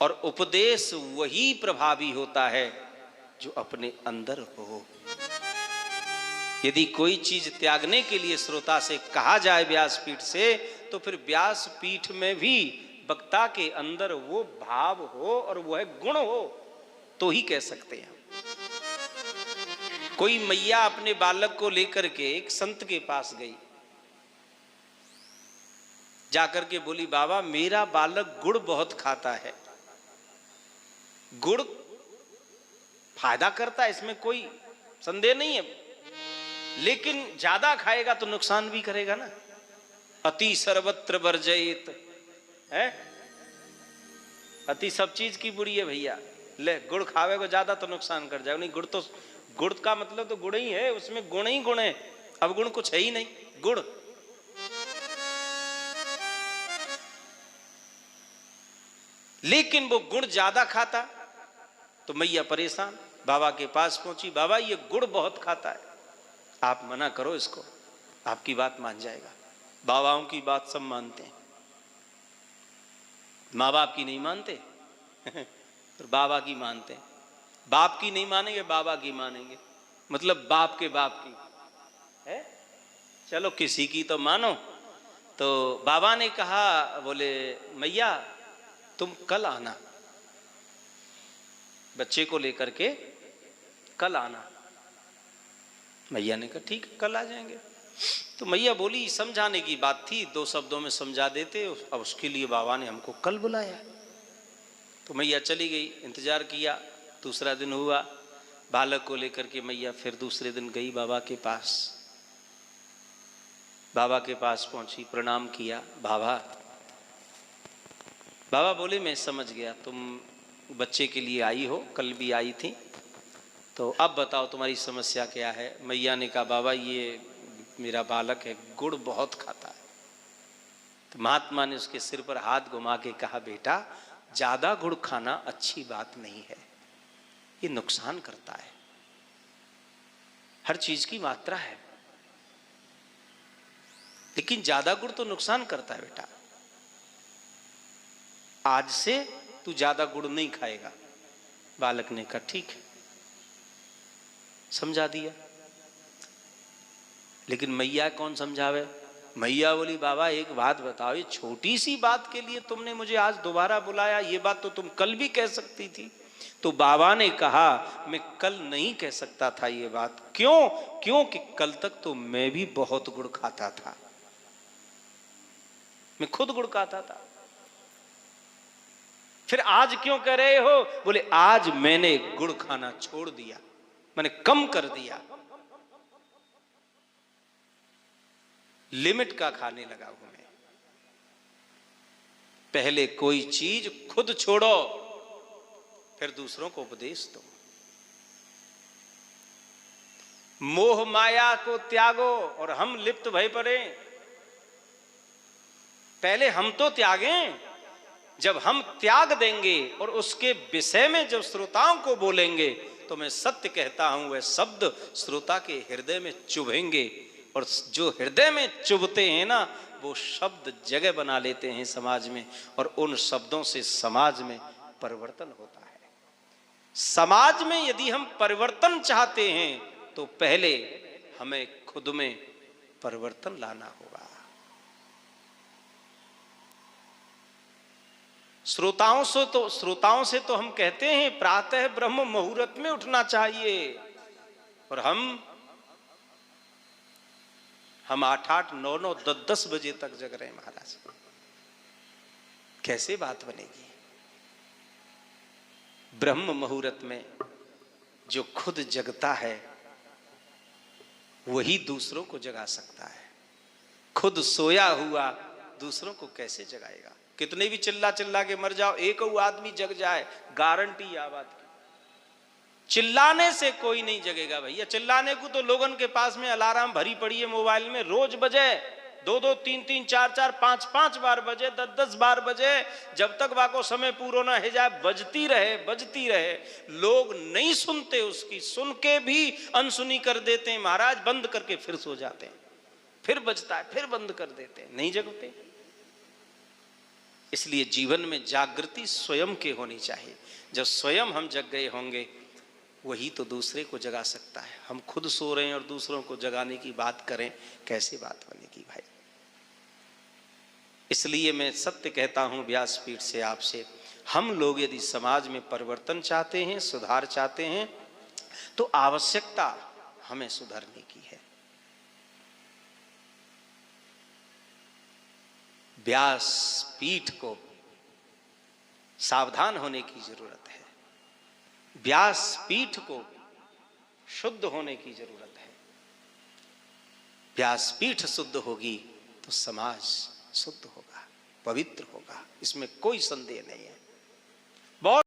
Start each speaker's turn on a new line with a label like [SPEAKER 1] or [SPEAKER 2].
[SPEAKER 1] और उपदेश वही प्रभावी होता है जो अपने अंदर हो। यदि कोई चीज त्यागने के लिए श्रोता से कहा जाए व्यासपीठ से, तो फिर व्यासपीठ में भी वक्ता के अंदर वो भाव हो और वह गुण हो तो ही कह सकते हैं। कोई मैया अपने बालक को लेकर के एक संत के पास गई, जाकर के बोली, बाबा मेरा बालक गुड़ बहुत खाता है। गुड़ फायदा करता है, इसमें कोई संदेह नहीं है, लेकिन ज्यादा खाएगा तो नुकसान भी करेगा ना। अति सर्वत्र वर्जयेत है, अति सब चीज की बुरी है भैया। ले गुड़ खावे को ज्यादा तो नुकसान कर जाएगा। नहीं, गुड़ का मतलब तो गुड़ ही है, उसमें गुण ही गुण है, अब गुण कुछ है ही नहीं, गुड़। लेकिन वो गुड़ ज्यादा खाता तो मैया परेशान, बाबा के पास पहुंची, बाबा ये गुड़ बहुत खाता है, आप मना करो इसको, आपकी बात मान जाएगा। बाबाओं की बात सब मानते हैं, माँ बाप की नहीं मानते तो बाबा की मानते हैं। बाप की नहीं मानेंगे, बाबा की मानेंगे, मतलब बाप के बाप की है। चलो किसी की तो मानो। तो बाबा ने कहा, बोले मैया तुम कल आना, बच्चे को लेकर के कल आना। मैया ने कहा ठीक है कल आ जाएंगे। तो मैया बोली, समझाने की बात थी, 2 शब्दों में समझा देते, अब उसके लिए बाबा ने हमको कल बुलाया। तो मैया चली गई, इंतजार किया, दूसरा दिन हुआ, बालक को लेकर के मैया फिर दूसरे दिन गई बाबा के पास। बाबा के पास पहुंची, प्रणाम किया, बाबा बोले मैं समझ गया, तुम बच्चे के लिए आई हो, कल भी आई थी, तो अब बताओ तुम्हारी समस्या क्या है। मैया ने कहा, बाबा ये मेरा बालक है, गुड़ बहुत खाता है। तो महात्मा ने उसके सिर पर हाथ घुमा के कहा, बेटा ज्यादा गुड़ खाना अच्छी बात नहीं है, ये नुकसान करता है। हर चीज की मात्रा है, लेकिन ज्यादा गुड़ तो नुकसान करता है बेटा। आज से तू ज्यादा गुड़ नहीं खाएगा। बालक ने कहा ठीक है, समझा दिया। लेकिन मैया कौन समझावे। मैया बोली, बाबा एक बात बताओ, ये छोटी सी बात के लिए तुमने मुझे आज दोबारा बुलाया, ये बात तो तुम कल भी कह सकती थी। तो बाबा ने कहा, मैं कल नहीं कह सकता था ये बात। क्यों? क्योंकि कल तक तो मैं भी बहुत गुड़ खाता था, मैं खुद गुड़ खाता था। फिर आज क्यों कह रहे हो? बोले आज मैंने गुड़ खाना छोड़ दिया, मैंने कम कर दिया, लिमिट का खाने लगा हूं मैं। पहले कोई चीज खुद छोड़ो, फिर दूसरों को उपदेश दो। मोह माया को त्यागो और हम लिप्त भय पड़े। पहले हम तो त्यागें, जब हम त्याग देंगे और उसके विषय में जब श्रोताओं को बोलेंगे, तो मैं सत्य कहता हूं वह शब्द श्रोता के हृदय में चुभेंगे, और जो हृदय में चुभते हैं ना, वो शब्द जगह बना लेते हैं समाज में, और उन शब्दों से समाज में परिवर्तन होता है। समाज में यदि हम परिवर्तन चाहते हैं तो पहले हमें खुद में परिवर्तन लाना होगा। श्रोताओं से तो हम कहते हैं प्रातः ब्रह्म मुहूर्त में उठना चाहिए, और हम 8-8, 9-9, 10-10 बजे तक जग रहे हैं महाराज। कैसे बात बनेगी? ब्रह्म मुहूर्त में जो खुद जगता है वही दूसरों को जगा सकता है। खुद सोया हुआ दूसरों को कैसे जगाएगा? कितने भी चिल्ला चिल्ला के मर जाओ, एक आदमी जग जाए, गारंटी आ बात की। चिल्लाने से कोई नहीं जगेगा भैया। चिल्लाने को तो लोगन के पास में अलार्म भरी पड़ी है मोबाइल में, रोज बजे, 2-2, 3-3, 4-4, 5-5 बार बजे, 10-10 बार बजे, जब तक वाको समय पूरा ना हो जाए बजती रहे। लोग नहीं सुनते उसकी, सुन के भी अनसुनी कर देते हैं महाराज, बंद करके फिर सो जाते हैं, फिर बजता है फिर बंद कर देते हैं, नहीं जगते। इसलिए जीवन में जागृति स्वयं के होनी चाहिए। जब स्वयं हम जग गए होंगे, वही तो दूसरे को जगा सकता है। हम खुद सो रहे हैं और दूसरों को जगाने की बात करें, कैसी बात बनेगी भाई। इसलिए मैं सत्य कहता हूं व्यासपीठ से आपसे, हम लोग यदि समाज में परिवर्तन चाहते हैं, सुधार चाहते हैं, तो आवश्यकता हमें सुधरने की है। व्यासपीठ को सावधान होने की जरूरत है। व्यासपीठ को शुद्ध होने की जरूरत है। व्यासपीठ शुद्ध होगी तो समाज शुद्ध होगा, पवित्र होगा, इसमें कोई संदेह नहीं है। बहुत